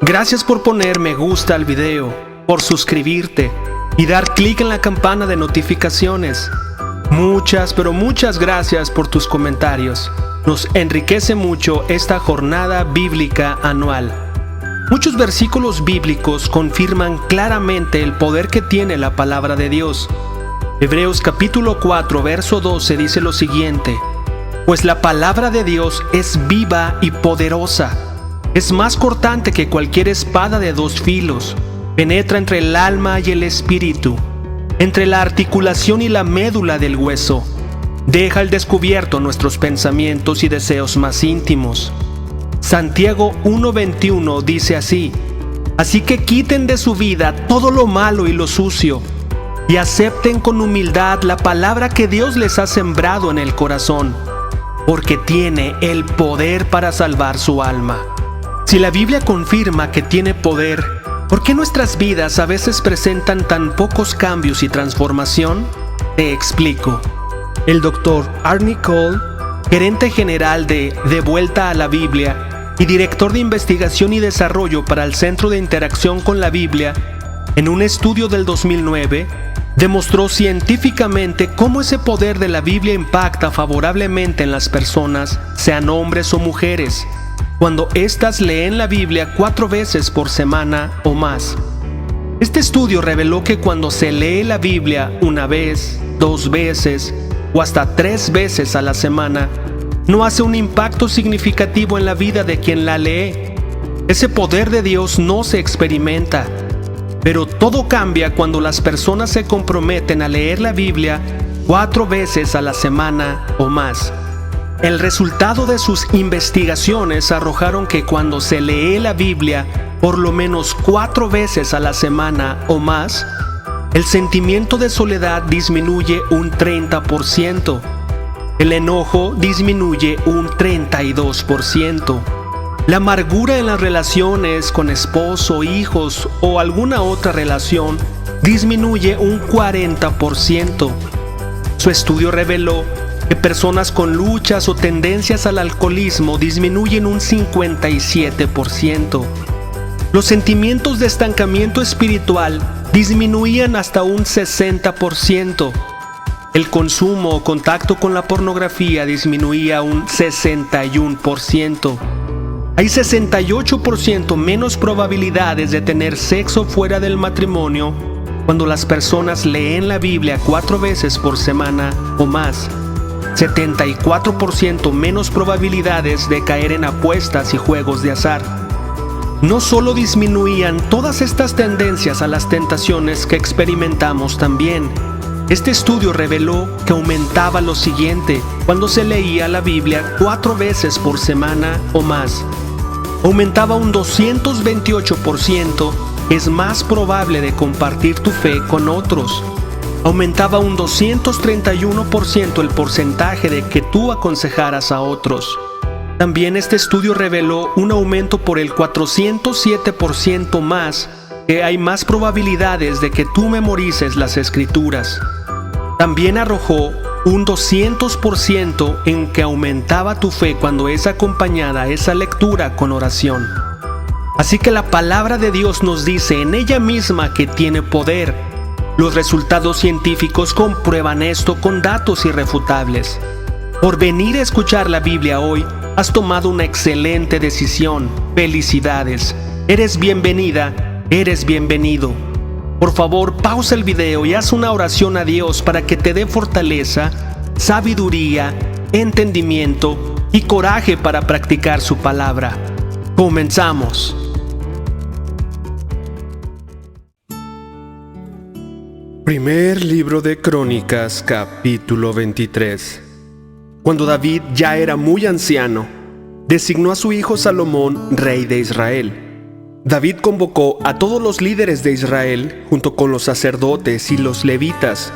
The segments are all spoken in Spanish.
Gracias por poner me gusta al video, por suscribirte y dar clic en la campana de notificaciones. Muchas gracias por tus comentarios. Nos enriquece mucho esta jornada bíblica anual. Muchos versículos bíblicos confirman claramente el poder que tiene la palabra de Dios. Hebreos capítulo 4, verso 12 dice lo siguiente: pues la palabra de Dios es viva y poderosa. Es más cortante que cualquier espada de dos filos. Penetra entre el alma y el espíritu, entre la articulación y la médula del hueso. Deja al descubierto nuestros pensamientos y deseos más íntimos. Santiago 1:21 dice así: así que quiten de su vida todo lo malo y lo sucio, y acepten con humildad la palabra que Dios les ha sembrado en el corazón, porque tiene el poder para salvar su alma. Si la Biblia confirma que tiene poder, ¿por qué nuestras vidas a veces presentan tan pocos cambios y transformación? Te explico. El Dr. Arnie Cole, gerente general de Vuelta a la Biblia y director de investigación y desarrollo para el Centro de Interacción con la Biblia, en un estudio del 2009, demostró científicamente cómo ese poder de la Biblia impacta favorablemente en las personas, sean hombres o mujeres, cuando éstas leen la Biblia 4 veces por semana o más. Este estudio reveló que cuando se lee la Biblia una vez, 2 veces o hasta 3 veces a la semana, no hace un impacto significativo en la vida de quien la lee. Ese poder de Dios no se experimenta, pero todo cambia cuando las personas se comprometen a leer la Biblia 4 veces a la semana o más. El resultado de sus investigaciones arrojaron que cuando se lee la Biblia por lo menos 4 veces a la semana o más, el sentimiento de soledad disminuye un 30%, el enojo disminuye un 32%, la amargura en las relaciones con esposo, hijos o alguna otra relación disminuye un 40%. Su estudio reveló que personas con luchas o tendencias al alcoholismo disminuyen un 57%. Los sentimientos de estancamiento espiritual disminuían hasta un 60%. El consumo o contacto con la pornografía disminuía un 61%. Hay 68% menos probabilidades de tener sexo fuera del matrimonio cuando las personas leen la Biblia 4 veces por semana o más. 74% menos probabilidades de caer en apuestas y juegos de azar. No solo disminuían todas estas tendencias a las tentaciones que experimentamos también. Este estudio reveló que aumentaba lo siguiente cuando se leía la Biblia 4 veces por semana o más. Aumentaba un 228%, es más probable de compartir tu fe con otros. Aumentaba un 231% el porcentaje de que tú aconsejaras a otros. También este estudio reveló un aumento por el 407% más, que hay más probabilidades de que tú memorices las escrituras. También arrojó un 200% en que aumentaba tu fe cuando es acompañada esa lectura con oración. Así que la palabra de Dios nos dice en ella misma que tiene poder. Los resultados científicos comprueban esto con datos irrefutables. Por venir a escuchar la Biblia hoy, has tomado una excelente decisión. Felicidades. Eres bienvenida, eres bienvenido. Por favor, pausa el video y haz una oración a Dios para que te dé fortaleza, sabiduría, entendimiento y coraje para practicar su palabra. Comenzamos. Primer libro de Crónicas, capítulo 23. Cuando David ya era muy anciano, designó a su hijo Salomón rey de Israel. David convocó a todos los líderes de Israel, junto con los sacerdotes y los levitas.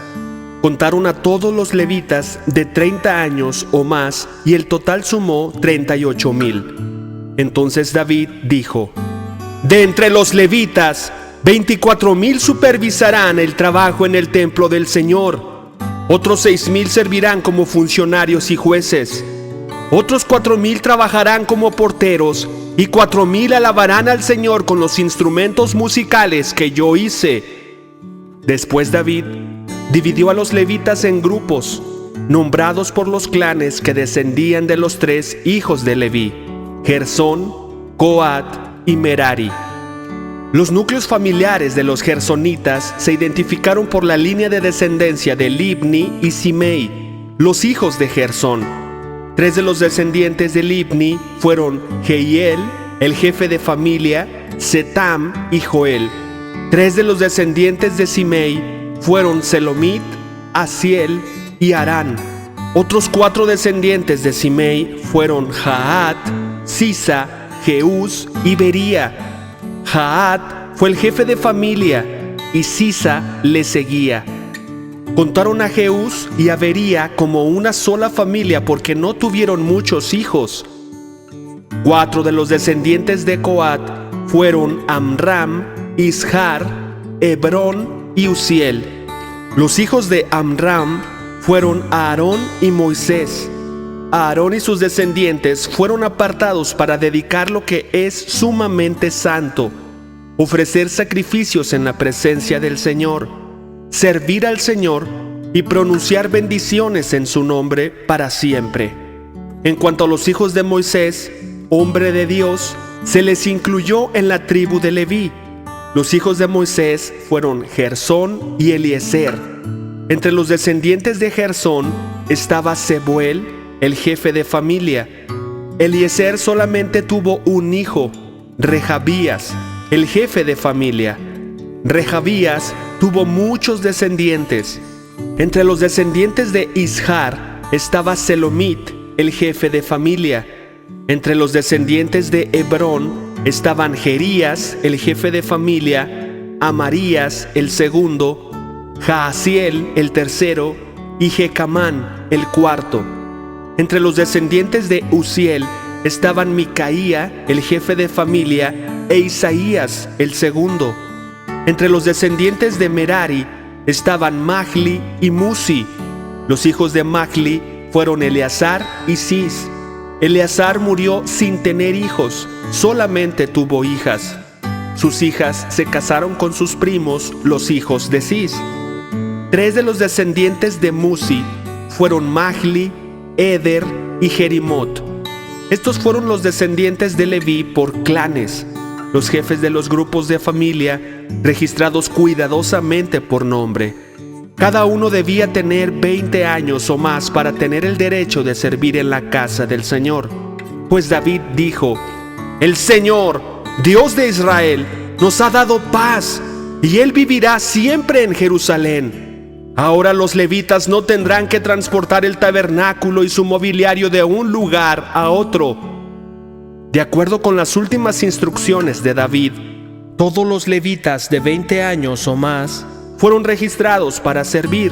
Contaron a todos los levitas de 30 años o más, y el total sumó 38,000. Entonces David dijo: de entre los levitas, 24,000 supervisarán el trabajo en el templo del Señor. Otros 6,000 servirán como funcionarios y jueces. Otros 4,000 trabajarán como porteros y 4,000 alabarán al Señor con los instrumentos musicales que yo hice. Después David dividió a los levitas en grupos, nombrados por los clanes que descendían de los 3 hijos de Leví: Gersón, Coat y Merari. Los núcleos familiares de los gersonitas se identificaron por la línea de descendencia de Libni y Simei, los hijos de Gersón. 3 de los descendientes de Libni fueron Jehiel, el jefe de familia, Setam y Joel. 3 de los descendientes de Simei fueron Selomit, Asiel y Arán. Otros 4 descendientes de Simei fueron Jaat, Sisa, Jeús y Bería. Jaat fue el jefe de familia y Sisa le seguía. Contaron a Jeús y a Bería como una sola familia porque no tuvieron muchos hijos. 4 de los descendientes de Coat fueron Amram, Ishar, Hebrón y Uziel. Los hijos de Amram fueron Aarón y Moisés. Aarón y sus descendientes fueron apartados para dedicar lo que es sumamente santo, ofrecer sacrificios en la presencia del Señor, servir al Señor y pronunciar bendiciones en su nombre para siempre. En cuanto a los hijos de Moisés, hombre de Dios, se les incluyó en la tribu de Leví. Los hijos de Moisés fueron Gersón y Eliezer. Entre los descendientes de Gersón estaba Sebuel, el jefe de familia. Eliezer solamente tuvo un hijo, Rehabías, el jefe de familia. Rehabías tuvo muchos descendientes. Entre los descendientes de Ishar estaba Selomit, el jefe de familia. Entre los descendientes de Hebrón estaban Jerías, el jefe de familia, Amarías, el segundo, Jaasiel, el tercero, y Jecamán, el cuarto. Entre los descendientes de Uziel estaban Micaía, el jefe de familia, e Isaías, el segundo. Entre los descendientes de Merari estaban Mahli y Musi. Los hijos de Mahli fueron Eleazar y Cis. Eleazar murió sin tener hijos, solamente tuvo hijas. Sus hijas se casaron con sus primos, los hijos de Cis. 3 de los descendientes de Musi fueron Mahli, Eder y Jerimot. Estos fueron los descendientes de Leví por clanes, los jefes de los grupos de familia, registrados cuidadosamente por nombre. Cada uno debía tener 20 años o más para tener el derecho de servir en la casa del Señor. Pues David dijo: El Señor, Dios de Israel, nos ha dado paz, y Él vivirá siempre en Jerusalén. Ahora los levitas no tendrán que transportar el tabernáculo y su mobiliario de un lugar a otro. De acuerdo con las últimas instrucciones de David, todos los levitas de 20 años o más fueron registrados para servir.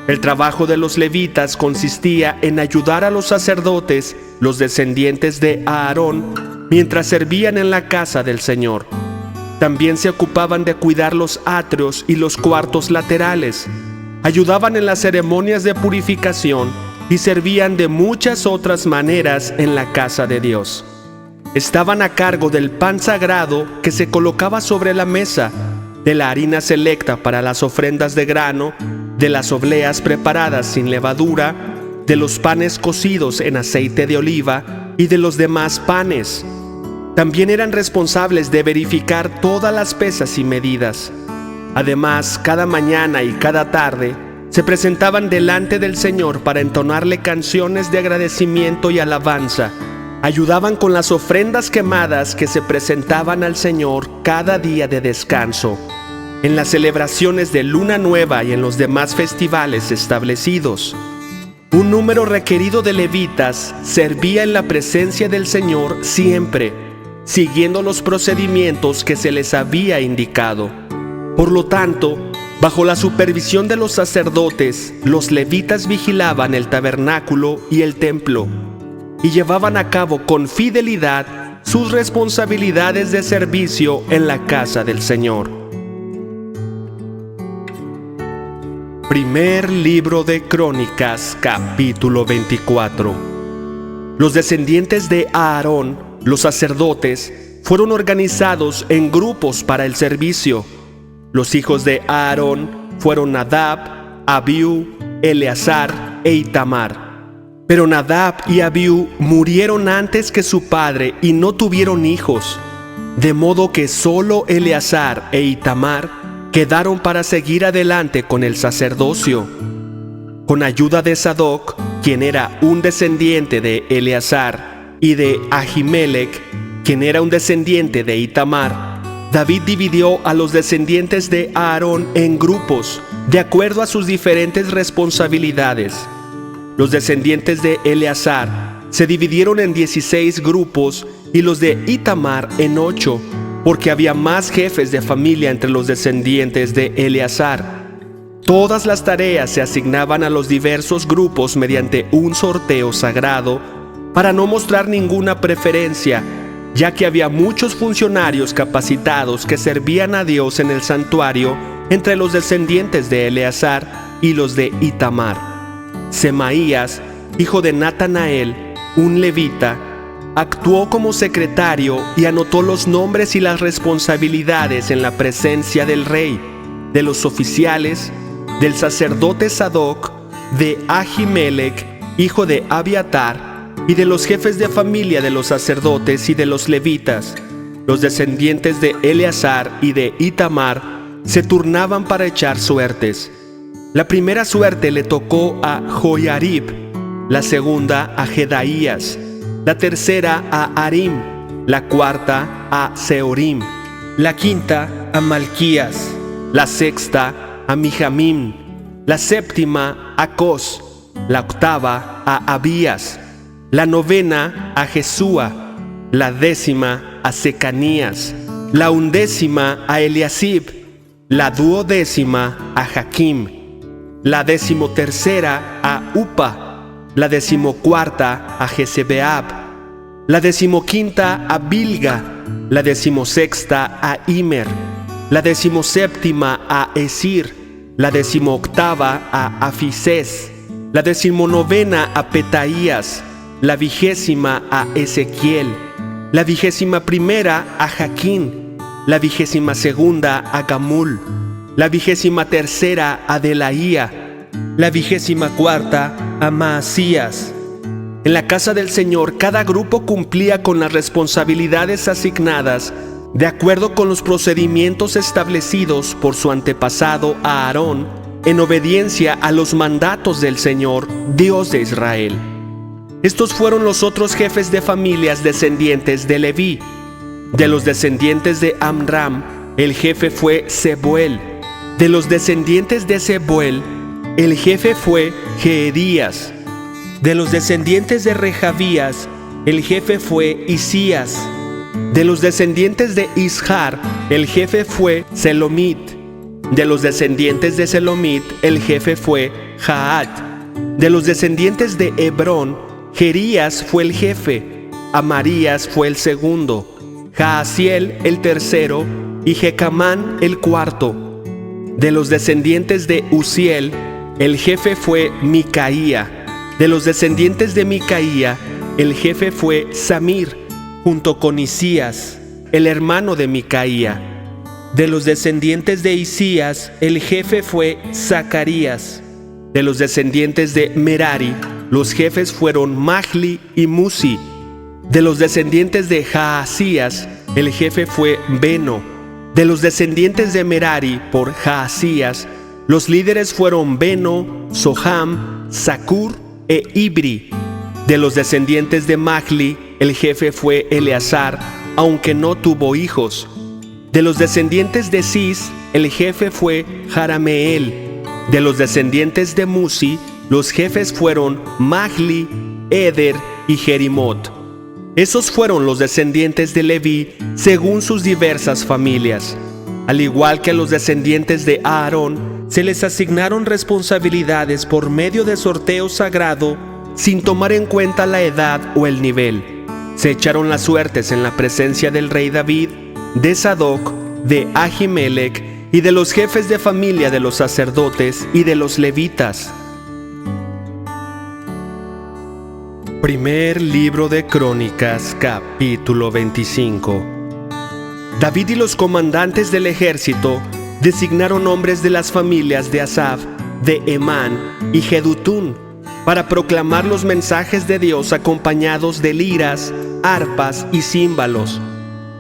El trabajo de los levitas consistía en ayudar a los sacerdotes, los descendientes de Aarón, mientras servían en la casa del Señor. También se ocupaban de cuidar los atrios y los cuartos laterales. Ayudaban en las ceremonias de purificación y servían de muchas otras maneras en la casa de Dios. Estaban a cargo del pan sagrado que se colocaba sobre la mesa, de la harina selecta para las ofrendas de grano, de las obleas preparadas sin levadura, de los panes cocidos en aceite de oliva y de los demás panes. También eran responsables de verificar todas las pesas y medidas. Además, cada mañana y cada tarde se presentaban delante del Señor para entonarle canciones de agradecimiento y alabanza. Ayudaban con las ofrendas quemadas que se presentaban al Señor cada día de descanso, en las celebraciones de Luna Nueva y en los demás festivales establecidos. Un número requerido de levitas servía en la presencia del Señor siempre, siguiendo los procedimientos que se les había indicado. Por lo tanto, bajo la supervisión de los sacerdotes, los levitas vigilaban el tabernáculo y el templo, y llevaban a cabo con fidelidad sus responsabilidades de servicio en la casa del Señor. Primer libro de Crónicas, capítulo 24. Los descendientes de Aarón los sacerdotes, fueron organizados en grupos para el servicio. Los hijos de Aarón fueron Nadab, Abiú, Eleazar e Itamar. Pero Nadab y Abiú murieron antes que su padre y no tuvieron hijos, de modo que solo Eleazar e Itamar quedaron para seguir adelante con el sacerdocio. Con ayuda de Sadoc, quien era un descendiente de Eleazar, y de Ahimelech, quien era un descendiente de Itamar, David dividió a los descendientes de Aarón en grupos, de acuerdo a sus diferentes responsabilidades. Los descendientes de Eleazar se dividieron en 16 grupos y los de Itamar en 8, porque había más jefes de familia entre los descendientes de Eleazar. Todas las tareas se asignaban a los diversos grupos mediante un sorteo sagrado para no mostrar ninguna preferencia, ya que había muchos funcionarios capacitados que servían a Dios en el santuario entre los descendientes de Eleazar y los de Itamar. Semaías, hijo de Natanael, un levita, actuó como secretario y anotó los nombres y las responsabilidades en la presencia del rey, de los oficiales, del sacerdote Sadoc, de Ahimelech, hijo de Abiatar, y de los jefes de familia de los sacerdotes y de los levitas. Los descendientes de Eleazar y de Itamar se turnaban para echar suertes. La primera suerte le tocó a Joiarib, la segunda a Jedaías, la tercera a Harim, la cuarta a Seorim, la quinta a Malquías, la sexta a Mijamim, la séptima a Cos, la octava a Abías, la novena a Jesúa, la décima a Secanías, la undécima a Eliasib, la duodécima a Jaquim, la decimotercera a Upa, la decimocuarta a Jezebeab, la decimoquinta a Bilga, la decimosexta a Imer, la decimoséptima a Esir, la decimoctava a Afisés, la decimonovena a Petaías, la 20ª a Ezequiel, la 21ª a Jaquín, la 22ª a Gamul, la 23ª a Delaía, la 24ª a Maasías. En la casa del Señor, cada grupo cumplía con las responsabilidades asignadas de acuerdo con los procedimientos establecidos por su antepasado Aarón, en obediencia a los mandatos del Señor, Dios de Israel. Estos fueron los otros jefes de familias descendientes de Leví. De los descendientes de Amram, el jefe fue Sebuel. De los descendientes de Sebuel, el jefe fue Jeedías. De los descendientes de Rehabías, el jefe fue Isías. De los descendientes de Ishar, el jefe fue Selomit. De los descendientes de Selomit, el jefe fue Jaat. De los descendientes de Hebrón, Jerías fue el jefe, Amarías fue el segundo, Jaasiel el tercero y Jecamán el cuarto. De los descendientes de Uziel, el jefe fue Micaía. De los descendientes de Micaía, el jefe fue Samir, junto con Isías, el hermano de Micaía. De los descendientes de Isías, el jefe fue Zacarías. De los descendientes de Merari, los jefes fueron Mahli y Musi. De los descendientes de Jaasías, el jefe fue Beno. De los descendientes de Merari por Jaasías, los líderes fueron Beno, Soham, Zacur e Ibri. De los descendientes de Mahli, el jefe fue Eleazar, aunque no tuvo hijos. De los descendientes de Cis, el jefe fue Jarameel. De los descendientes de Musi, los jefes fueron Mahli, Eder y Jerimot. Esos fueron los descendientes de Leví según sus diversas familias. Al igual que a los descendientes de Aarón, se les asignaron responsabilidades por medio de sorteo sagrado sin tomar en cuenta la edad o el nivel. Se echaron las suertes en la presencia del rey David, de Sadoc, de Ahimelech y de los jefes de familia de los sacerdotes y de los levitas. Primer libro de Crónicas, capítulo 25. David y los comandantes del ejército designaron hombres de las familias de Asaf, de Emán y Jedutún para proclamar los mensajes de Dios acompañados de liras, arpas y címbalos.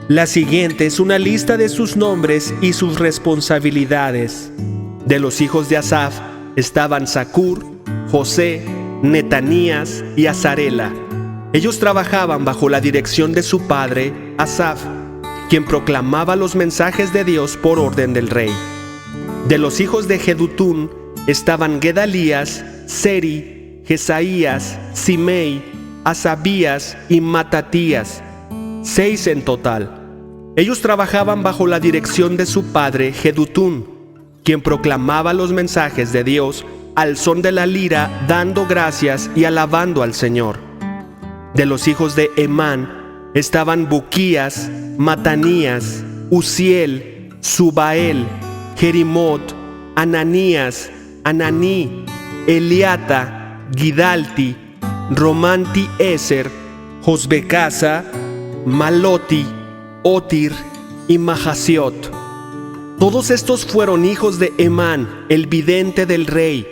La siguiente es una lista de sus nombres y sus responsabilidades. De los hijos de Asaf estaban Zacur, José, Netanías y Azarela. Ellos trabajaban bajo la dirección de su padre, Asaf, quien proclamaba los mensajes de Dios por orden del rey. De los hijos de Jedutún estaban Gedalías, Seri, Jesaías, Simei, Asabías y Matatías, 6 en total. Ellos trabajaban bajo la dirección de su padre Jedutún, quien proclamaba los mensajes de Dios al son de la lira, dando gracias y alabando al Señor. De los hijos de Emán estaban Buquías, Matanías, Uziel, Subael, Jerimot, Ananías, Ananí, Eliata, Gidalti, Romanti Eser, Josbecasa, Maloti, Otir y Mahasiot. Todos estos fueron hijos de Emán, el vidente del rey,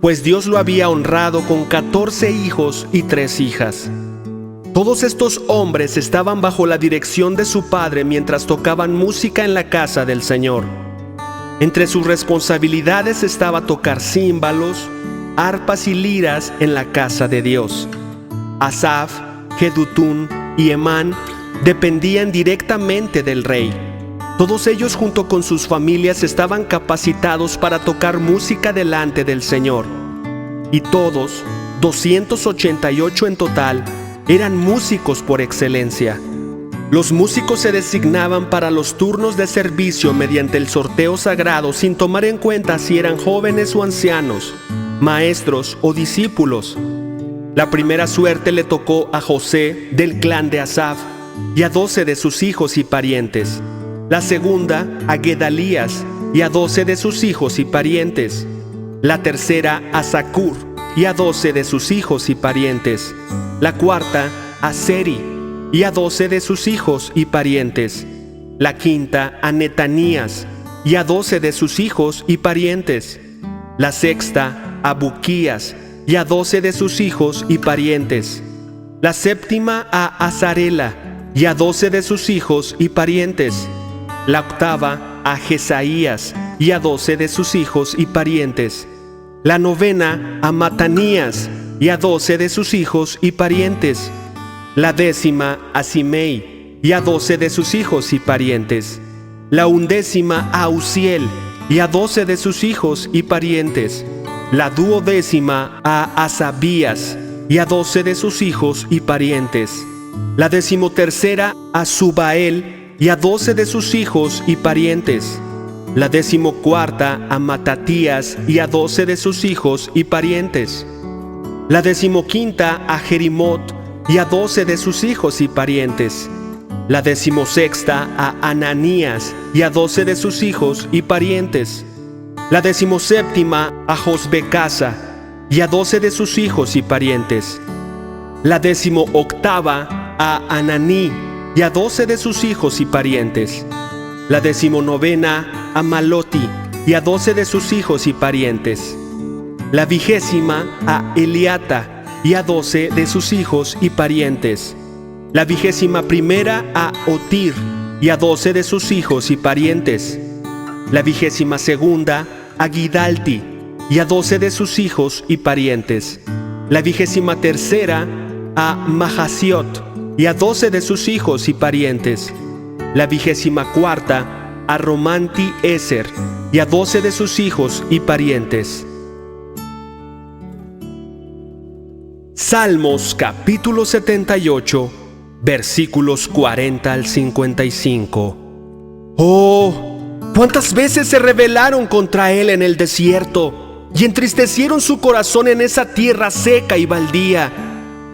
pues Dios lo había honrado con 14 hijos y 3 hijas. Todos estos hombres estaban bajo la dirección de su padre mientras tocaban música en la casa del Señor. Entre sus responsabilidades estaba tocar címbalos, arpas y liras en la casa de Dios. Asaf, Jedutún y Emán dependían directamente del rey. Todos ellos junto con sus familias estaban capacitados para tocar música delante del Señor. Y todos, 288 en total, eran músicos por excelencia. Los músicos se designaban para los turnos de servicio mediante el sorteo sagrado sin tomar en cuenta si eran jóvenes o ancianos, maestros o discípulos. La primera suerte le tocó a José del clan de Asaf y a 12 de sus hijos y parientes. La segunda a Gedalías y a 12 de sus hijos y parientes. La tercera a Zacur y a 12 de sus hijos y parientes. La cuarta a Seri y a 12 de sus hijos y parientes. La quinta a Netanías y a 12 de sus hijos y parientes. La sexta a Buquías y a 12 de sus hijos y parientes. La séptima a Azarela y a 12 de sus hijos y parientes. La octava a Jesaías y a 12 de sus hijos y parientes. La novena a Matanías y a 12 de sus hijos y parientes. La décima a Simei y a 12 de sus hijos y parientes. La undécima a Uziel y a 12 de sus hijos y parientes. La duodécima a Asabías y a 12 de sus hijos y parientes. La decimotercera a Subael y a 12 de sus hijos y parientes. La decimocuarta a Matatías y a 12 de sus hijos y parientes. La decimoquinta a Jerimot y a 12 de sus hijos y parientes. La decimosexta a Ananías y a 12 de sus hijos y parientes. La decimoséptima a Josbecasa y a 12 de sus hijos y parientes. La decimoctava a Ananí y a 12 de sus hijos y parientes. La decimonovena a Maloti y a 12 de sus hijos y parientes. La vigésima a Eliata y a 12 de sus hijos y parientes. La vigésima primera a Otir y a 12 de sus hijos y parientes. La vigésima segunda a Gidalti y a 12 de sus hijos y parientes. La vigésima tercera a Mahasiot y a 12 de sus hijos y parientes. La vigésima cuarta a Romanti Eser y a 12 de sus hijos y parientes. Salmos capítulo 78, versículos 40 al 55. ¡Oh! ¿Cuántas veces se rebelaron contra él en el desierto y entristecieron su corazón en esa tierra seca y baldía?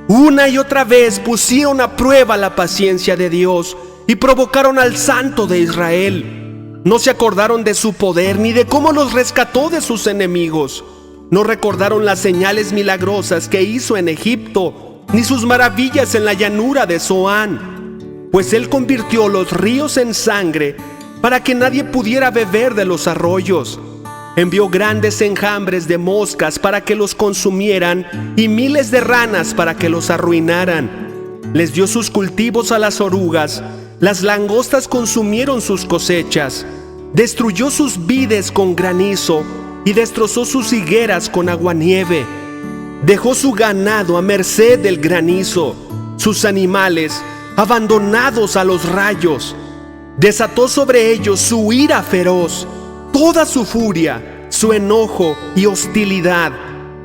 Una y otra vez pusieron a prueba la paciencia de Dios y provocaron al Santo de Israel. No se acordaron de su poder ni de cómo los rescató de sus enemigos. No recordaron las señales milagrosas que hizo en Egipto ni sus maravillas en la llanura de Zoán, pues él convirtió los ríos en sangre para que nadie pudiera beber de los arroyos. Envió grandes enjambres de moscas para que los consumieran y miles de ranas para que los arruinaran. Les dio sus cultivos a las orugas, las langostas consumieron sus cosechas. Destruyó sus vides con granizo y destrozó sus higueras con aguanieve. Dejó su ganado a merced del granizo, sus animales abandonados a los rayos. Desató sobre ellos su ira feroz, toda su furia, su enojo y hostilidad.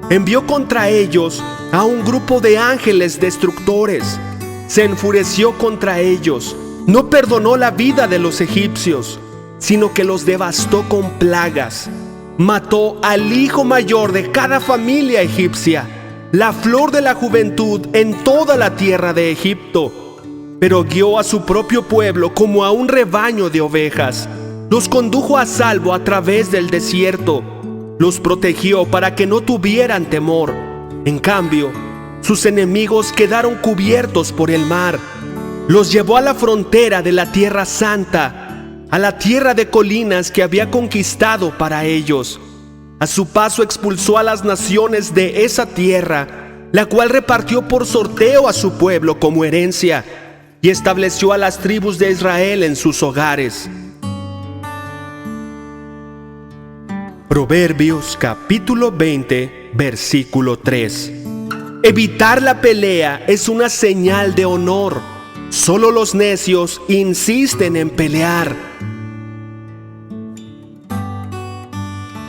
Envió contra ellos a un grupo de ángeles destructores. Se enfureció contra ellos, no perdonó la vida de los egipcios, sino que los devastó con plagas. Mató al hijo mayor de cada familia egipcia, la flor de la juventud en toda la tierra de Egipto. Pero guió a su propio pueblo como a un rebaño de ovejas. Los condujo a salvo a través del desierto. Los protegió para que no tuvieran temor. En cambio, sus enemigos quedaron cubiertos por el mar. Los llevó a la frontera de la Tierra Santa, a la tierra de colinas que había conquistado para ellos. A su paso expulsó a las naciones de esa tierra, la cual repartió por sorteo a su pueblo como herencia, y estableció a las tribus de Israel en sus hogares. Proverbios capítulo 20, versículo 3. Evitar la pelea es una señal de honor. Solo los necios insisten en pelear.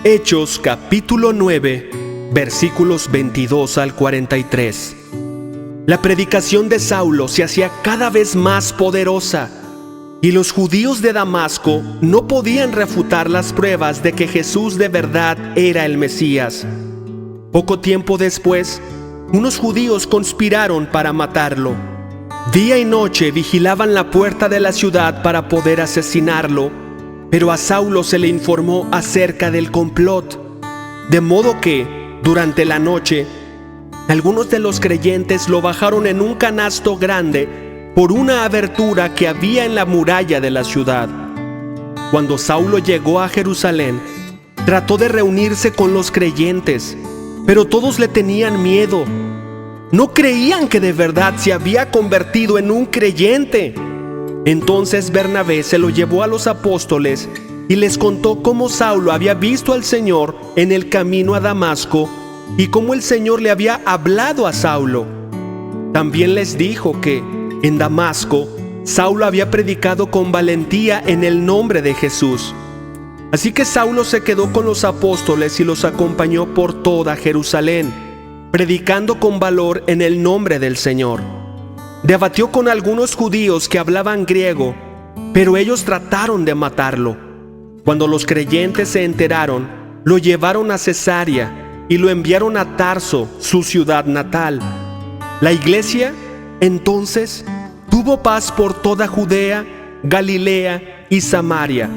Hechos capítulo 9, versículos 22 al 43. La predicación de Saulo se hacía cada vez más poderosa, y los judíos de Damasco no podían refutar las pruebas de que Jesús de verdad era el Mesías. Poco tiempo después, unos judíos conspiraron para matarlo. Día y noche vigilaban la puerta de la ciudad para poder asesinarlo, pero a Saulo se le informó acerca del complot, de modo que, durante la noche, algunos de los creyentes lo bajaron en un canasto grande por una abertura que había en la muralla de la ciudad. Cuando Saulo llegó a Jerusalén, trató de reunirse con los creyentes, pero todos le tenían miedo. No creían que de verdad se había convertido en un creyente. Entonces Bernabé se lo llevó a los apóstoles y les contó cómo Saulo había visto al Señor en el camino a Damasco y cómo el Señor le había hablado a Saulo. También les dijo que en Damasco Saulo había predicado con valentía en el nombre de Jesús. Así que Saulo se quedó con los apóstoles y los acompañó por toda Jerusalén, predicando con valor en el nombre del Señor. Debatió con algunos judíos que hablaban griego, pero ellos trataron de matarlo. Cuando los creyentes se enteraron, lo llevaron a Cesarea y lo enviaron a Tarso, su ciudad natal. La iglesia, entonces, tuvo paz por toda Judea, Galilea y Samaria.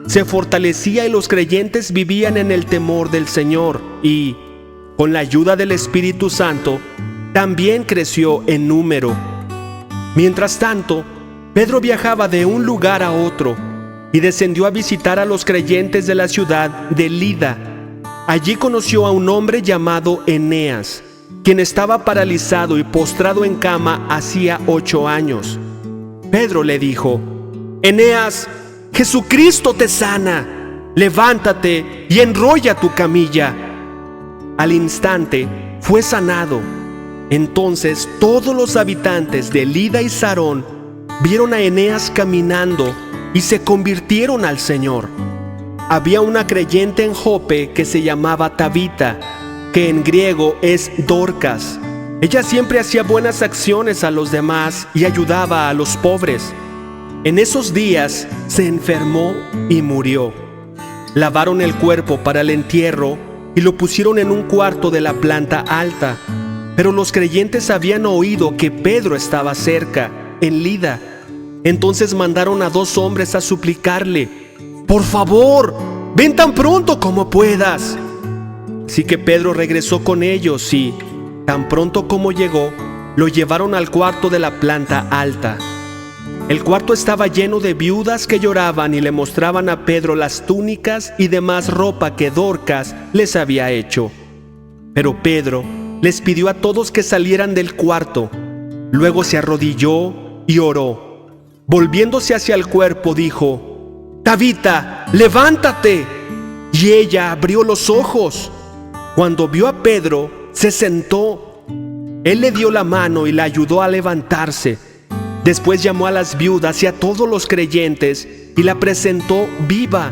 Se fortalecía y los creyentes vivían en el temor del Señor y, con la ayuda del Espíritu Santo, también creció en número. Mientras tanto, Pedro viajaba de un lugar a otro y descendió a visitar a los creyentes de la ciudad de Lida. Allí conoció a un hombre llamado Eneas, quien estaba paralizado y postrado en cama hacía 8 años. Pedro le dijo: Eneas, Jesucristo te sana. Levántate y enrolla tu camilla. Al instante fue sanado. Entonces todos los habitantes de Lida y Sarón vieron a Eneas caminando y se convirtieron al Señor. Había una creyente en Jope que se llamaba Tabita, que en griego es Dorcas. Ella siempre hacía buenas acciones a los demás y ayudaba a los pobres. En esos días se enfermó y murió. Lavaron el cuerpo para el entierro y lo pusieron en un cuarto de la planta alta. Pero los creyentes habían oído que Pedro estaba cerca, en Lida. Entonces mandaron a 2 hombres a suplicarle: por favor, ven tan pronto como puedas. Así que Pedro regresó con ellos y, tan pronto como llegó, Lo llevaron al cuarto de la planta alta. El cuarto estaba lleno de viudas que lloraban y le mostraban a Pedro las túnicas y demás ropa que Dorcas les había hecho. Pero Pedro les pidió a todos que salieran del cuarto. Luego se arrodilló y oró. Volviéndose hacia el cuerpo, dijo: «Tabita, levántate». Y ella abrió los ojos. Cuando vio a Pedro, se sentó. Él le dio la mano y la ayudó a levantarse. Después llamó a las viudas y a todos los creyentes y la presentó viva.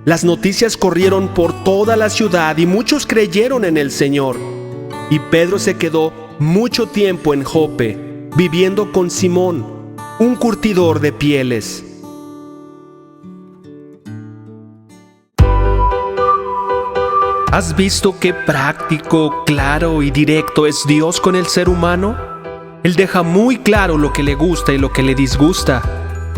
Las noticias corrieron por toda la ciudad y muchos creyeron en el Señor. Y Pedro se quedó mucho tiempo en Jope, viviendo con Simón, un curtidor de pieles. ¿Has visto qué práctico, claro y directo es Dios con el ser humano? Él deja muy claro lo que le gusta y lo que le disgusta,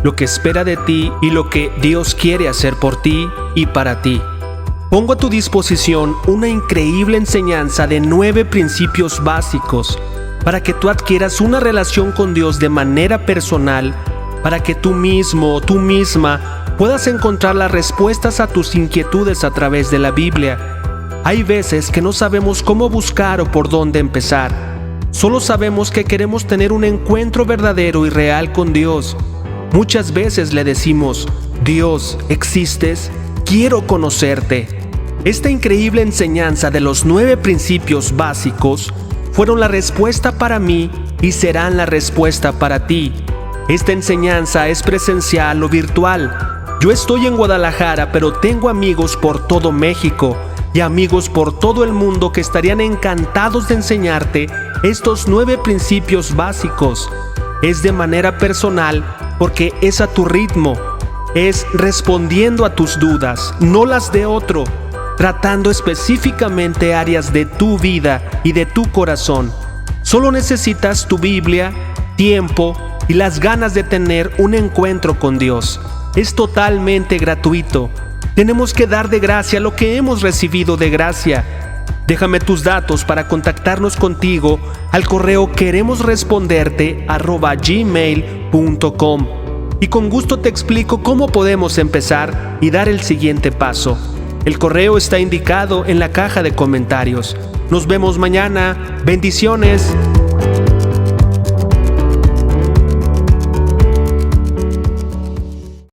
lo que espera de ti y lo que Dios quiere hacer por ti y para ti. Pongo a tu disposición una increíble enseñanza de 9 principios básicos para que tú adquieras una relación con Dios de manera personal, para que tú mismo o tú misma puedas encontrar las respuestas a tus inquietudes a través de la Biblia. Hay veces que no sabemos cómo buscar o por dónde empezar. Solo sabemos que queremos tener un encuentro verdadero y real con Dios. Muchas veces le decimos: «Dios, ¿existes? Quiero conocerte». Esta increíble enseñanza de los 9 principios básicos fueron la respuesta para mí y serán la respuesta para ti. Esta enseñanza es presencial o virtual. Yo estoy en Guadalajara, pero tengo amigos por todo México y amigos por todo el mundo que estarían encantados de enseñarte estos 9 principios básicos. Es de manera personal porque es a tu ritmo, es respondiendo a tus dudas, no las de otro, tratando específicamente áreas de tu vida y de tu corazón. Solo necesitas tu Biblia, tiempo y las ganas de tener un encuentro con Dios. Es totalmente gratuito. Tenemos que dar de gracia lo que hemos recibido de gracia. Déjame tus datos para contactarnos contigo al correo queremosresponderte@gmail.com y con gusto te explico cómo podemos empezar y dar el siguiente paso. El correo está indicado en la caja de comentarios. Nos vemos mañana. Bendiciones.